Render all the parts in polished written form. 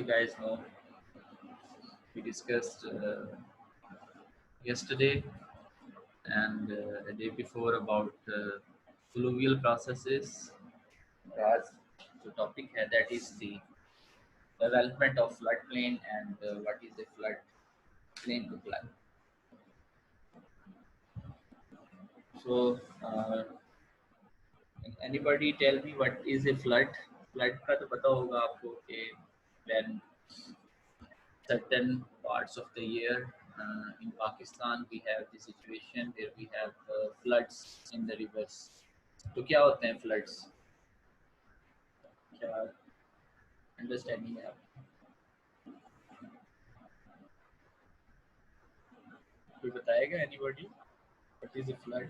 guys know, we discussed yesterday and the day before about fluvial processes. As the topic had, that is the development of floodplain and what is a floodplain look like. So, anybody tell me what is a flood? Flood का तो पता होगा आपको कि when certain parts of the year in Pakistan we have the situation where we have floods in the rivers. तो क्या होते हैं floods? क्या understanding है आप? कोई बताएगा anybody? What is a flood?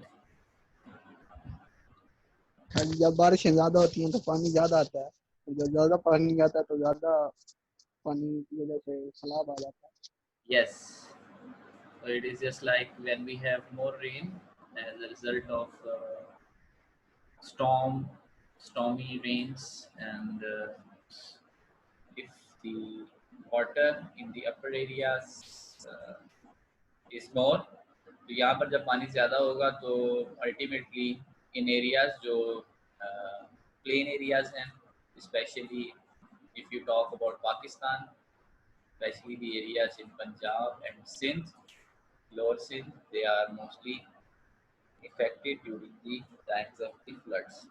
जब बारिशें ज्यादा होती हैं तो पानी ज्यादा आता है, जब ज्यादा पानी आता है तो ज्यादा पानी की वजह से सैलाब आ जाता है. Yes. So it is just like when we have more rain as a result of stormy rains, and if the water in the upper areas is more, तो यहाँ पर जब पानी ज़्यादा होगा तो अल्टीमेटली इन एरियाज जो प्लेन एरियाज हैं, specially if you talk about Pakistan, especially the areas in Punjab and Sindh, Lower Sindh, they are mostly affected during the times of the floods.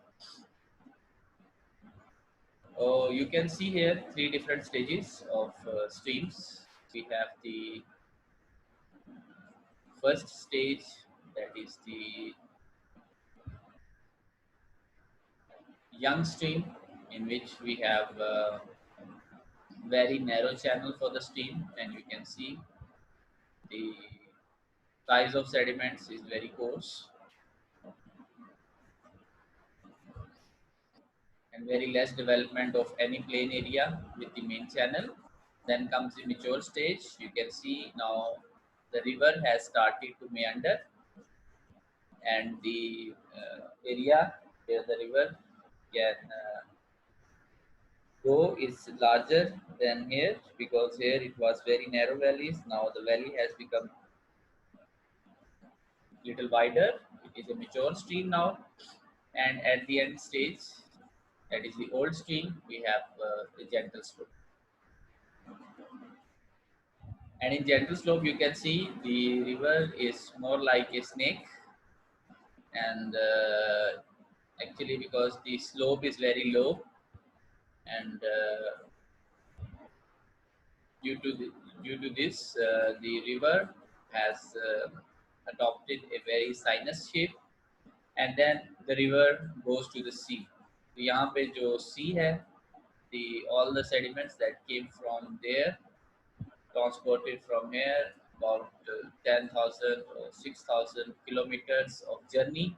Oh, you can see here three different stages of streams. We have the first stage, that is the young stream, in which we have very narrow channel for the stream, and you can see the size of sediments is very coarse and very less development of any plain area with the main channel. Then comes the mature stage. You can see now the river has started to meander, and the area where the river can go is larger than here, because here it was very narrow valleys. Now the valley has become little wider. It is a mature stream now, and at the end stage, that is the old stream, we have the gentle slope. And in gentle slope, you can see the river is more like a snake, and actually because the slope is very low, and due to this, the river has adopted a very sinus shape, and then the river goes to the sea. तो यहाँ पे जो sea है, all the sediments that came from there, transported from here about 10,000 or 6,000 kilometers of journey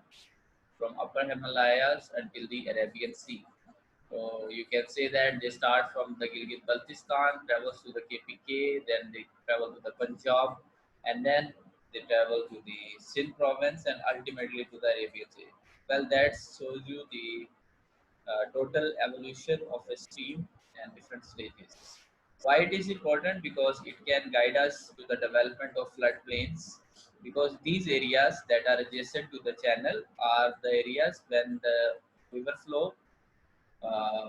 from upper Himalayas until the Arabian Sea. So you can say that they start from the Gilgit-Baltistan, travels to the KPK, then they travel to the Punjab, and then they travel to the Sindh province, and ultimately to the Arabian Sea. Well, that shows you the total evolution of a stream and different stages. Why it is important? Because it can guide us to the development of floodplains, because these areas that are adjacent to the channel are the areas when the river flow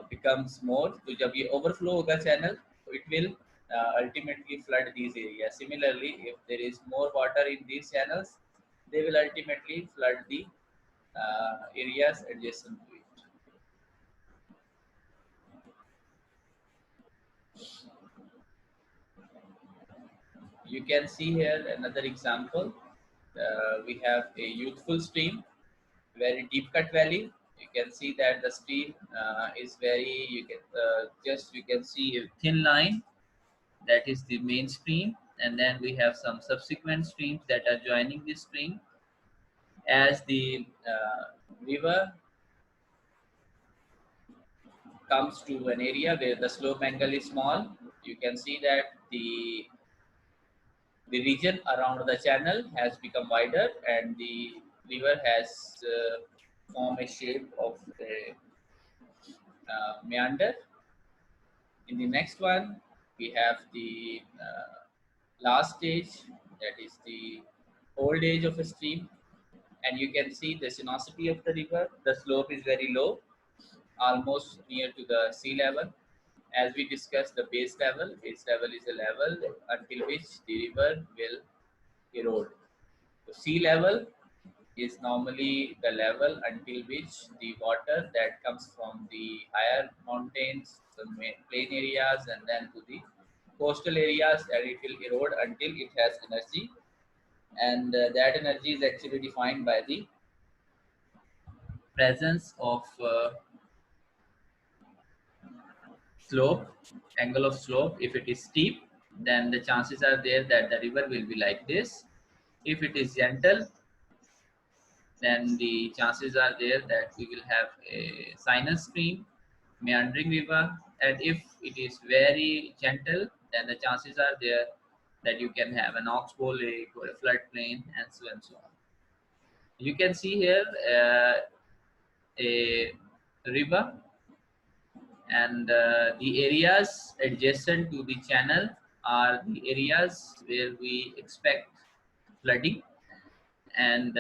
becomes more. तो जब ये overflow होगा channel, so it will ultimately flood these areas. Similarly, if there is more water in these channels, they will ultimately flood the areas adjacent to it. You can see here another example. We have a youthful stream, very deep cut valley. You can see that the stream is very, you can see a thin line, that is the main stream, and then we have some subsequent streams that are joining this stream. As the river comes to an area where the slope angle is small, you can see that the region around the channel has become wider, and the river has formed a shape of a meander. In the next one, We have the last stage, that is the old age of a stream, and you can see the sinuosity of the river. The slope is very low, almost near to the sea level. As we discussed, the base level is a level until which the river will erode. So sea level is normally the level until which the water that comes from the higher mountains, the plain areas, and then to the coastal areas, and it will erode until it has energy, and that energy is actually defined by the presence of slope, angle of slope. If it is steep, then the chances are there that the river will be like this. If it is gentle, then the chances are there that we will have a sinus stream, meandering river. And if it is very gentle, then the chances are there that you can have an oxbow lake or a floodplain, and so and so on. You can see here a river, and the areas adjacent to the channel are the areas where we expect flooding, and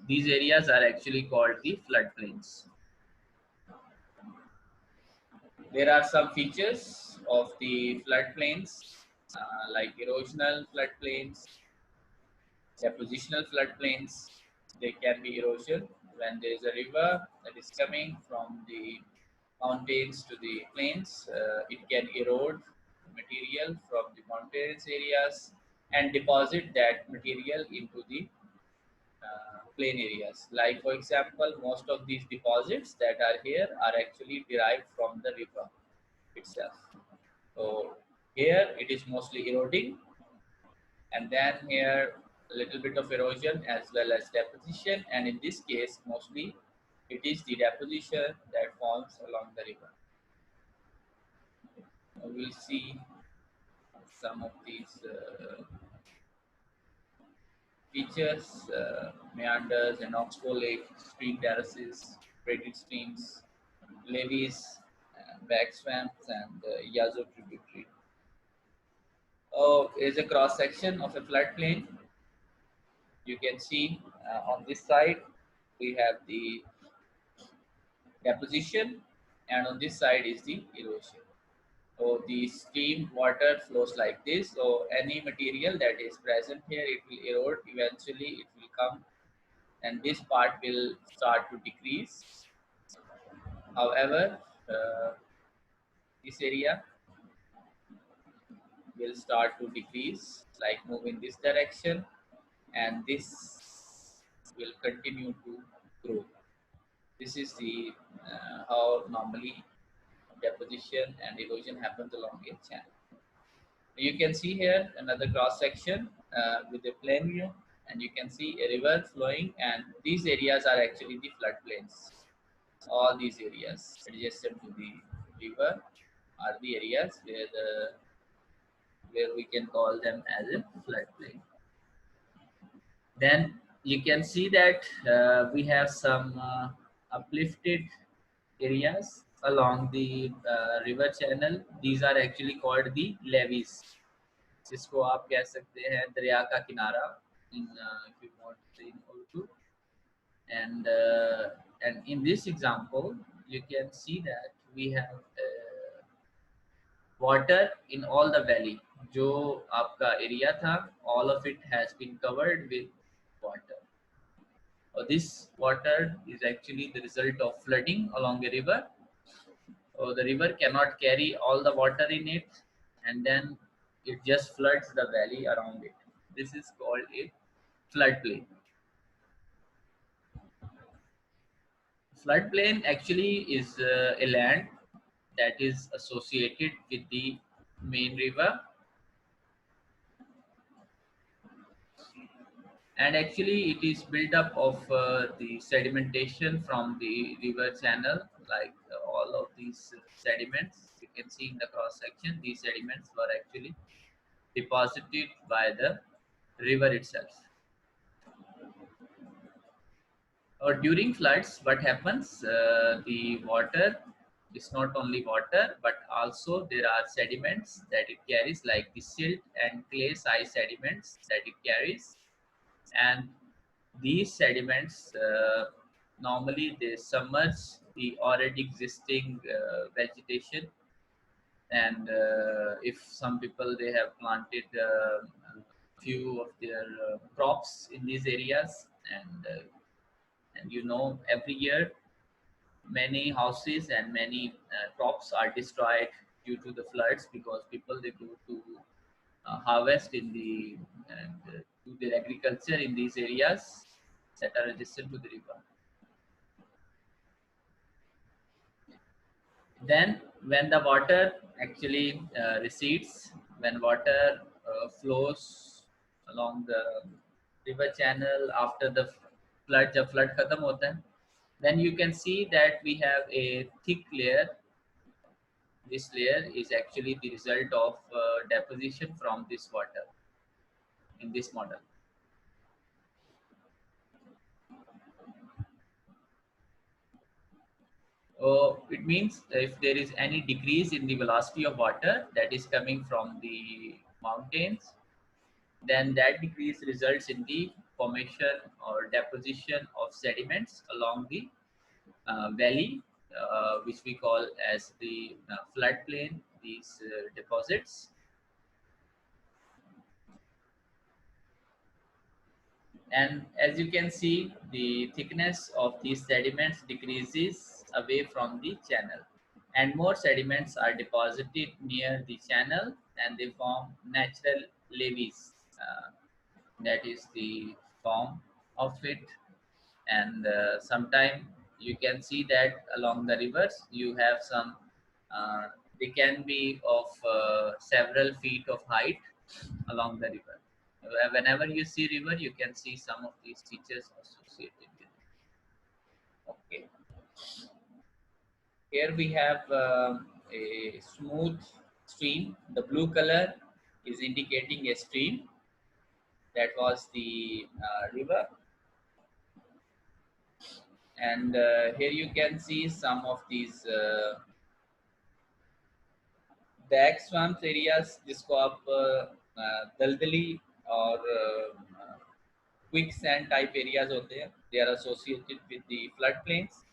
these areas are actually called the floodplains. There are some features of the floodplains, like erosional floodplains, depositional floodplains. There can be erosion when there is a river that is coming from the mountains to the plains. It can erode material from the mountainous areas and deposit that material into the plain areas. Like for example, most of these deposits that are here are actually derived from the river itself. So here it is mostly eroding, and then here a little bit of erosion as well as deposition, and in this case mostly it is the deposition that forms along the river. We'll see some of these features, meanders and oxbow lake, stream terraces, braided streams, levees, back swamps, and Yazoo tributary. Oh, is a cross section of a floodplain. You can see on this side we have the deposition, and on this side is the erosion. So the stream water flows like this. So any material that is present here, it will erode. Eventually, it will come, and this part will start to decrease. However, this area will start to decrease, like move in this direction, and this will continue to grow. This is the how normally deposition and erosion happens along a channel. You can see here another cross section with a plane view, and you can see a river flowing, and these areas are actually the floodplains. All these areas adjacent to the river are the areas where we can call them as a floodplain. Then you can see that we have some uplifted areas along the river channel. These are actually called the levees. जिसको आप कह सकते हैं दरिया का किनारा in if you want to say in Urdu. And in this example you can see that we have water in all the valley. जो आपका area था, all of it has been covered with water. This water is actually the result of flooding along a river. The river cannot carry all the water in it, and then it just floods the valley around it. This is called a floodplain. Floodplain actually is a land that is associated with the main river, and actually it is built up of the sedimentation from the river channel, like all of these sediments you can see in the cross section. These sediments were actually deposited by the river itself. Or during floods, what happens? The water It's not only water, but also there are sediments that it carries, like the silt and clay size sediments that it carries. And these sediments normally they submerge the already existing vegetation. And if some people they have planted few of their crops in these areas, and every year many houses and many crops are destroyed due to the floods, because people they go to harvest in the and do their agriculture in these areas that are adjacent to the river. Then when the water actually recedes, when water flows along the river channel after the flood, जब flood खत्म होता है, then you can see that we have a thick layer. This layer is actually the result of deposition from this water in this model. It means if there is any decrease in the velocity of water that is coming from the mountains, then that decrease results in the formation or deposition of sediments along the valley, which we call as the floodplain, these deposits. And as you can see, the thickness of these sediments decreases away from the channel, and more sediments are deposited near the channel, and they form natural levees. That is the form of it. And sometime you can see that along the rivers you have some they can be of several feet of height along the river. Whenever you see river, you can see some of these features associated with it. Okay, here we have a smooth stream. The blue color is indicating a stream. That was the river. And here you can see some of these back swamps areas, जिसको आप दलदली और quicksand type areas होते हैं, they are associated with the floodplains.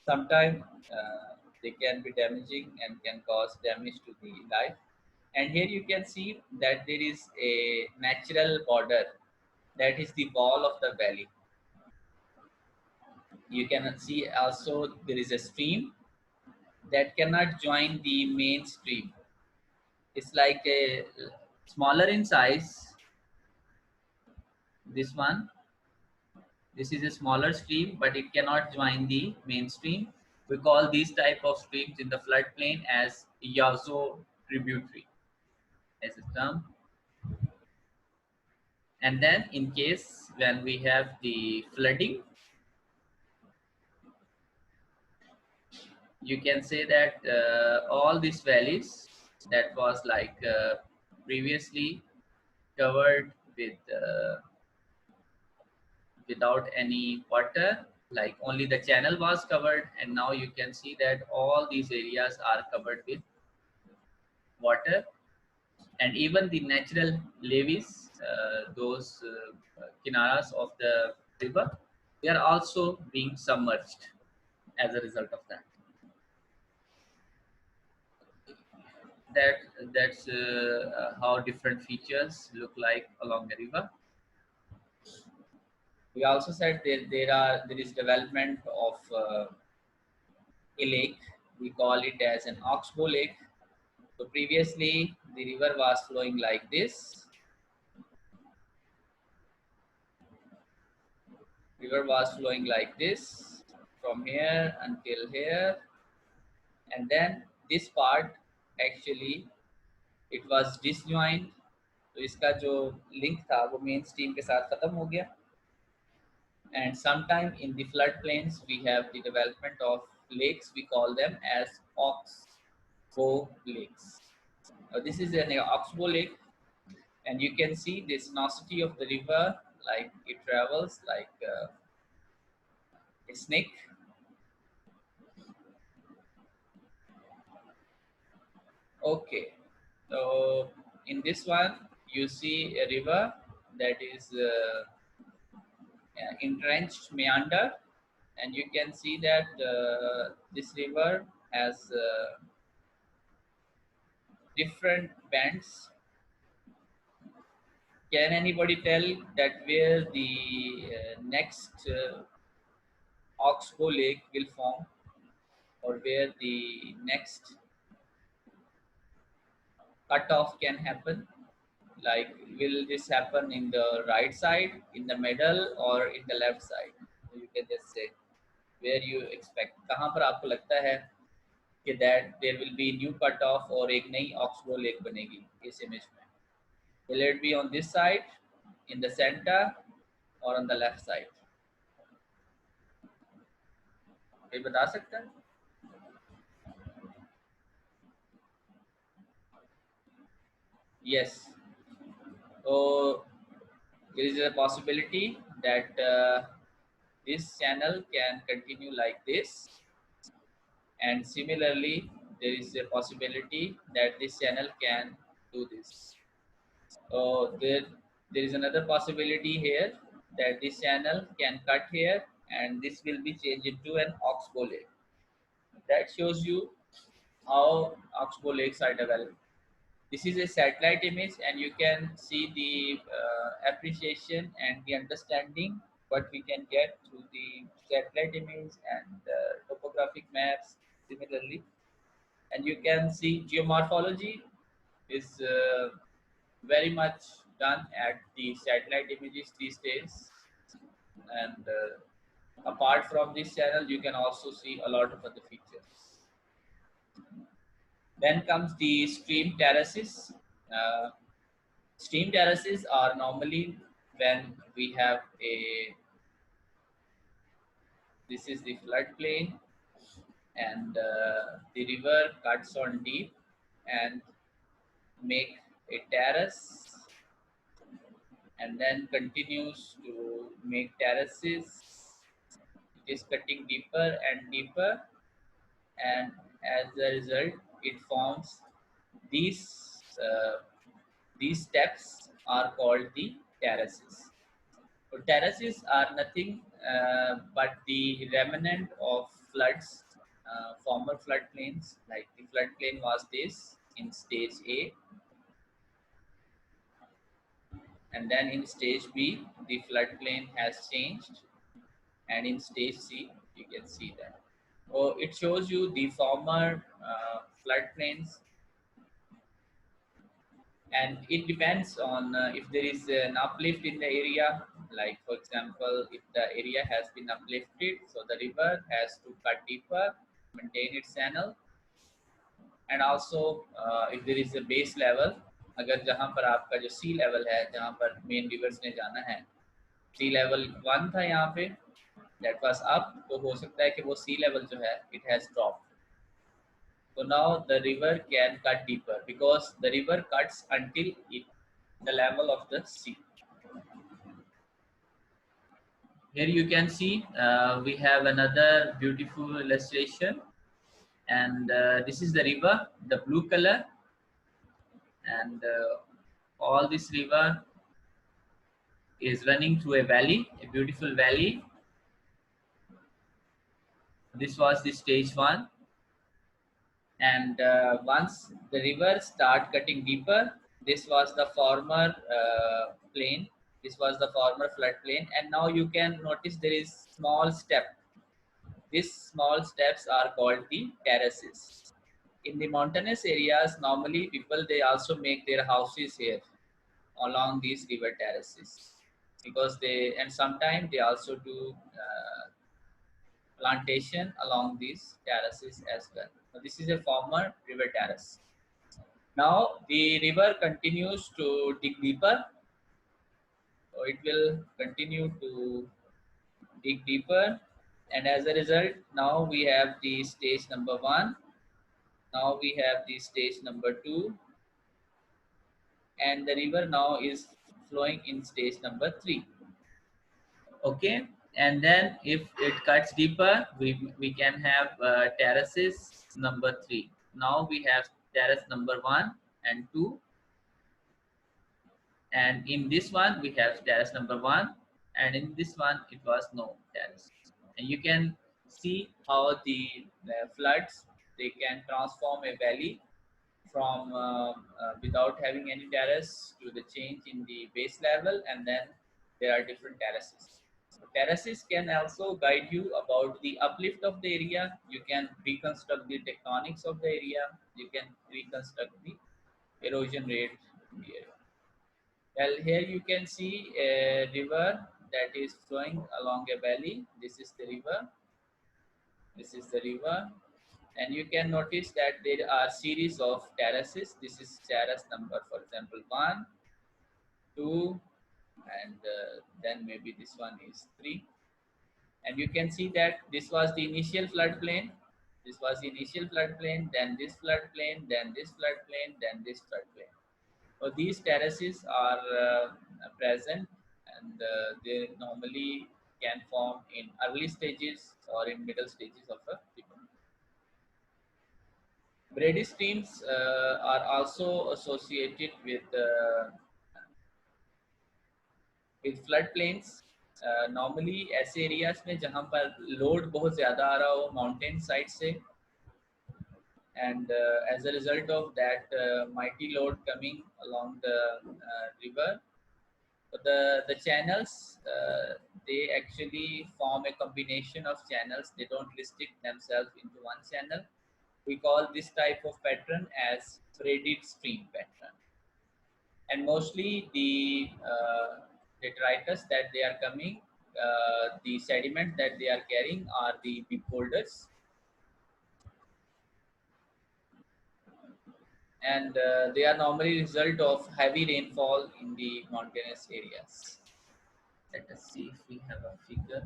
Sometimes they can be damaging and can cause damage to the life. And here you can see that there is a natural border, that is the wall of the valley. You can see also there is a stream that cannot join the main stream. It's like a smaller in size. This one, this is a smaller stream, but it cannot join the main stream. We call these type of streams in the floodplain as Yazo tributary as a term. And then in case when we have the flooding, you can say that all these valleys that was like previously covered with without any water, like only the channel was covered, and now you can see that all these areas are covered with water. And even the natural levees, those kinaras of the river, they are also being submerged as a result of that. That's how different features look like along the river. We also said there is development of a lake. We call it as an oxbow lake. So previously the river was flowing like this. River was flowing like this from here until here, and then this part actually it was disjoint. तो इसका जो link था वो main stream के साथ खत्म हो गया. And sometime in the floodplains we have the development of lakes. We call them as oxbow lakes. This is an oxbow lake, and you can see the sinuosity of the river, like it travels like a snake. Okay, so in this one you see a river that is entrenched meander, and you can see that this river has different bends. Can anybody tell that where the next Oxbow Lake will form, or where the next cutoff can happen? Like, will this happen in the right side, in the middle, or in the left side? You can just say where you expect. कहाँ पर आपको लगता है कि that there will be new cutoff और एक नई Oxbow Lake बनेगी इस image में? Will it be on this side, in the center, or on the left side? कोई बता सकता है? Yes. So there is a possibility that this channel can continue like this, and similarly there is a possibility that this channel can do this. So there is another possibility here that this channel can cut here, and this will be changed into an Oxbow Lake. That shows you how Oxbow lakes are developed. This is a satellite image, and you can see the appreciation and the understanding what we can get through the satellite image and topographic maps similarly. And you can see geomorphology is very much done at the satellite images these days. And apart from this channel, you can also see a lot of other features. Then comes the stream terraces. Stream terraces are normally when we have this is the floodplain, and the river cuts on deep and make a terrace, and then continues to make terraces. It is cutting deeper and deeper, and as a result, it forms these these steps are called the terraces. So terraces are nothing but the remnant of floods, former floodplains. Like the floodplain was this in stage A, and then in stage B, the floodplain has changed, and in stage C, you can see that. So it shows you the former floodplains, and it depends on if there is an uplift in the area. Like for example, if the area has been uplifted, so the river has to cut deeper, maintain its channel, and also if there is a base level, अगर जहाँ पर आपका जो सी level है, जहाँ पर main rivers ने जाना है, सी लेवल 1 था यहाँ पे, that was up, तो हो सकता है कि वो सी लेवल जो है it has dropped. So now the river can cut deeper because the river cuts until the level of the sea. Here you can see we have another beautiful illustration, and this is the river, the blue color, and all this river is running through a valley, a beautiful valley. This was the stage 1, and once the river start cutting deeper, this was the former plain, this was the former flood plain, and now you can notice there is small step. These small steps are called the terraces. In the mountainous areas, normally people they also make their houses here along these river terraces, because they, and sometimes they also do plantation along these terraces as well. So this is a former river terrace. Now the river continues to dig deeper, so it will continue to dig deeper, and as a result, now we have the stage number 1, now we have the stage number 2, and the river now is flowing in stage number 3. Okay, and then if it cuts deeper, we can have terraces number 3. Now we have terrace number 1 and 2, and in this one we have terrace number 1, and in this one it was no terrace. And you can see how the floods, they can transform a valley from without having any terrace to the change in the base level, and then there are different terraces. Terraces can also guide you about the uplift of the area. You can reconstruct the tectonics of the area. You can reconstruct the erosion rate in the area. Well, here you can see a river that is flowing along a valley. This is the river. This is the river. And you can notice that there are series of terraces. This is terrace number, for example, 1, 2, and then maybe this one is 3. And you can see that this was the initial floodplain. This was the initial floodplain, then this floodplain, then this floodplain, then this floodplain. So these terraces are present, and they normally can form in early stages or in middle stages of a river. Brady streams are also associated with floodplains. Normally ऐसे areas में जहाँ पर load बहुत ज़्यादा आ रहा हो mountain side से, and as a result of that mighty load coming along the river, the channels, they actually form a combination of channels. They don't restrict themselves into one channel. We call this type of pattern as braided stream pattern. And mostly the detritus that they are coming, the sediment that they are carrying are the big boulders, and they are normally result of heavy rainfall in the mountainous areas. Let us see if we have a figure.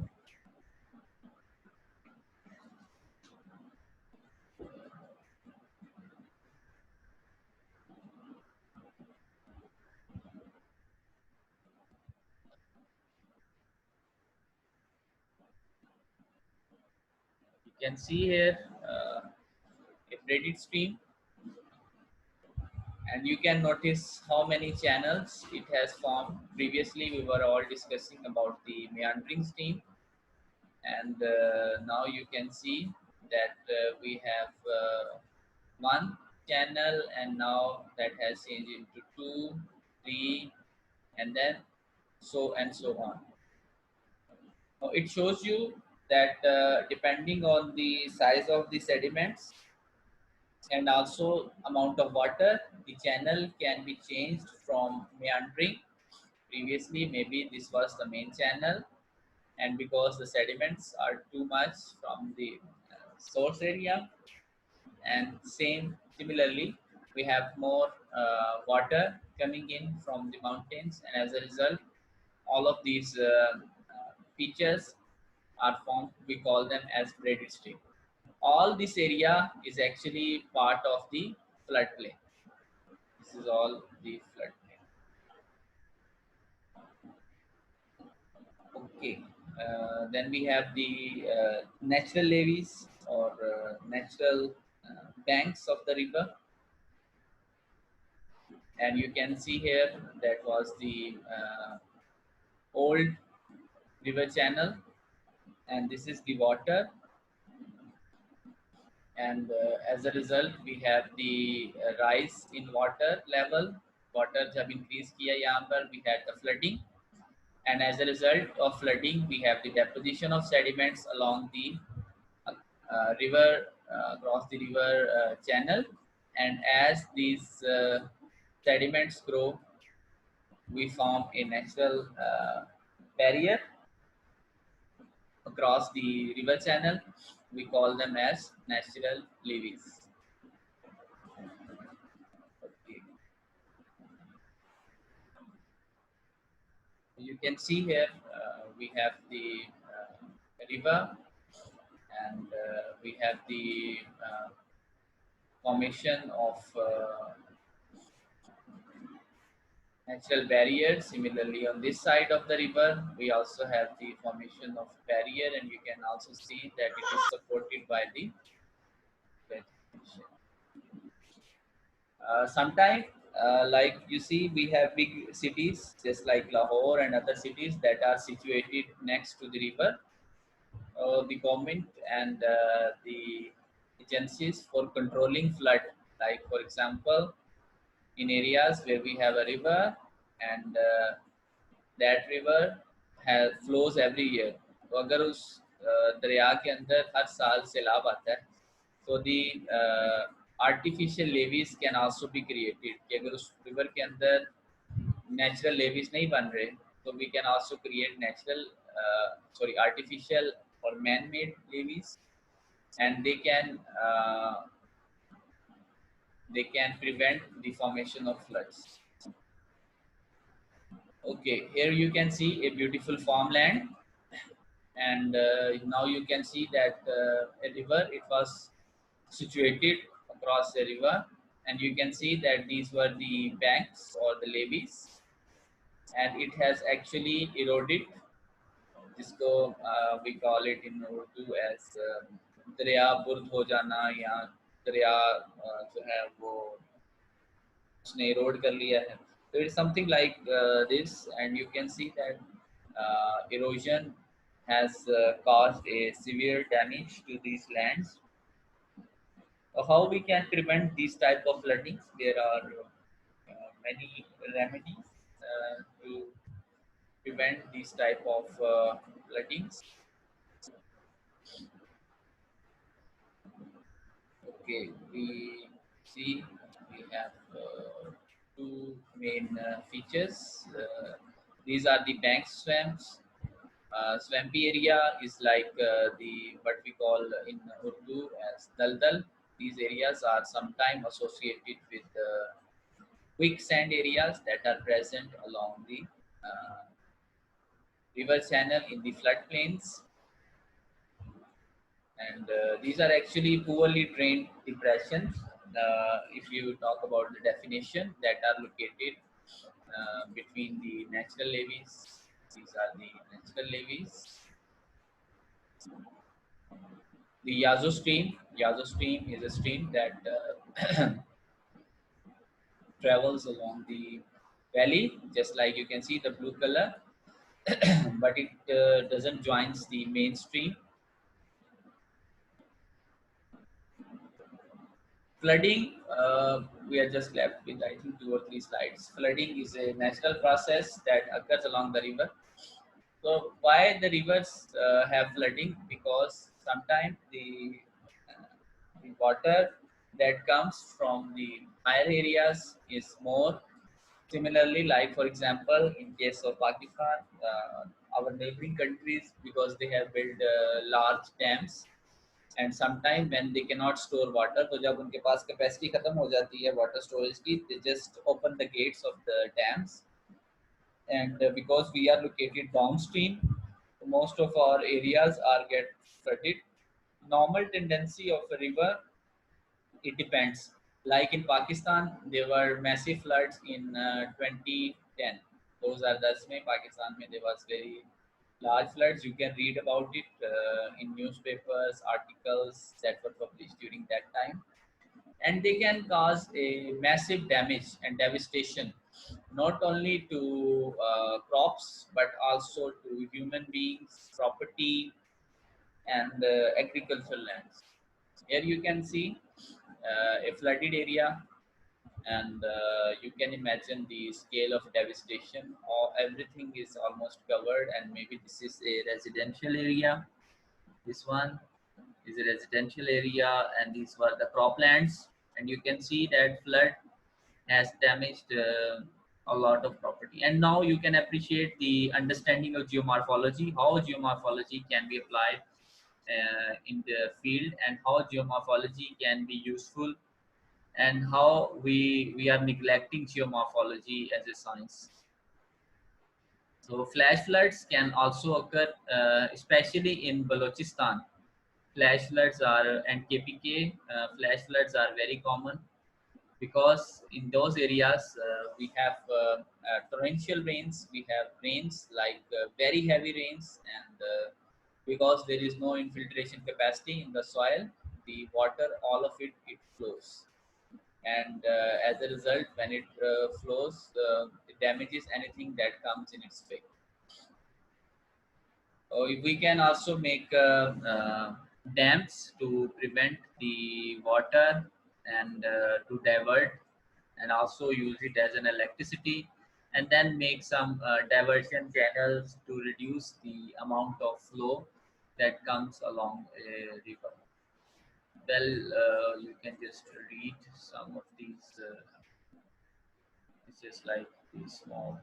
You can see here a braided stream, and you can notice how many channels it has formed. Previously we were all discussing about the meandering stream, and now you can see that we have one channel, and now that has changed into 2, 3, and then so and so on. Now it shows you that depending on the size of the sediments and also amount of water, the channel can be changed from meandering. Previously maybe this was the main channel, and because the sediments are too much from the source area, and similarly we have more water coming in from the mountains, and as a result all of these features are formed. We call them as braided stream. All this area is actually part of the floodplain. This is all the floodplain. Okay, then we have the natural levees or natural banks of the river, and you can see here that was the old river channel, and this is the water, and as a result we have the rise in water level. Water जब increase किया यहाँ पर, we had the flooding, and as a result of flooding we have the deposition of sediments along the river, across the river channel, and as these sediments grow, we form a natural barrier across the river channel. We call them as natural levees. Okay. You can see here we have the river, and we have the formation of natural barrier. Similarly, on this side of the river, we also have the formation of barrier, and you can also see that it is supported by the vegetation. Sometimes, like you see, we have big cities just like Lahore and other cities that are situated next to the river. The government and the agencies for controlling flood, like for example, in areas where we have a river and that river has flows every year. तो अगर उस दरिया के अंदर हर साल सैलाब आता है, so the artificial levees can also be created. कि अगर उस river के अंदर natural levees नहीं बन रहे, so we can also create artificial or man-made levees, and they can prevent the formation of floods. Okay, here you can see a beautiful farmland, and now you can see that a river, it was situated across the river, and you can see that these were the banks or the levees, and it has actually eroded. जिसको we call it in Urdu as दरिया बुर्द हो जाना, या दरिया जो है वो उसने erode कर लिया है. So it's something like this, and you can see that erosion has caused a severe damage to these lands. How we can prevent these type of floodings? There are many remedies to prevent these type of floodings. Okay, we see we have two main features. These are the bank swamps. Swampy area is like the what we call in Urdu as daldal. These areas are sometimes associated with quicksand areas that are present along the river channel in the floodplains, and these are actually poorly drained depressions. If you talk about the definition, that are located between the natural levees. These are the natural levees. The Yazoo stream is a stream that travels along the valley, just like you can see the blue color, but it doesn't joins the mainstream. Flooding, we are just left with I think 2 or 3 slides. Flooding is a natural process that occurs along the river. So why the rivers have flooding? Because sometimes the water that comes from the higher areas is more. Similarly, like for example, in case of Pakistan, our neighboring countries, because they have built large dams, and sometimes when they cannot store water, तो जब उनके पास capacity खत्म हो जाती है water storage की, they just open the gates of the dams, and because we are located downstream, most of our areas are get flooded. Normal tendency of a river, it depends. Like in Pakistan, there were massive floods in 2010. Those are the में Pakistan में there was very large floods. You can read about it in newspapers, articles that were published during that time, and they can cause a massive damage and devastation, not only to crops but also to human beings, property, and agricultural lands. Here you can see a flooded area, and you can imagine the scale of devastation. Or everything is almost covered, and maybe this is a residential area. This one is a residential area, and these were the croplands, and you can see that flood has damaged a lot of property. And now you can appreciate the understanding of geomorphology, how geomorphology can be applied in the field, and how geomorphology can be useful, and how we are neglecting geomorphology as a science. So flash floods can also occur, especially in Balochistan. Flash floods are, and KPK flash floods are very common, because in those areas we have torrential rains, we have rains like very heavy rains, and because there is no infiltration capacity in the soil, the water, all of it flows. and as a result, when it flows, it damages anything that comes in its way. We can also make dams to prevent the water and to divert, and also use it as an electricity, and then make some diversion channels to reduce the amount of flow that comes along a river. Well, you can just read some of these. It's just like these small.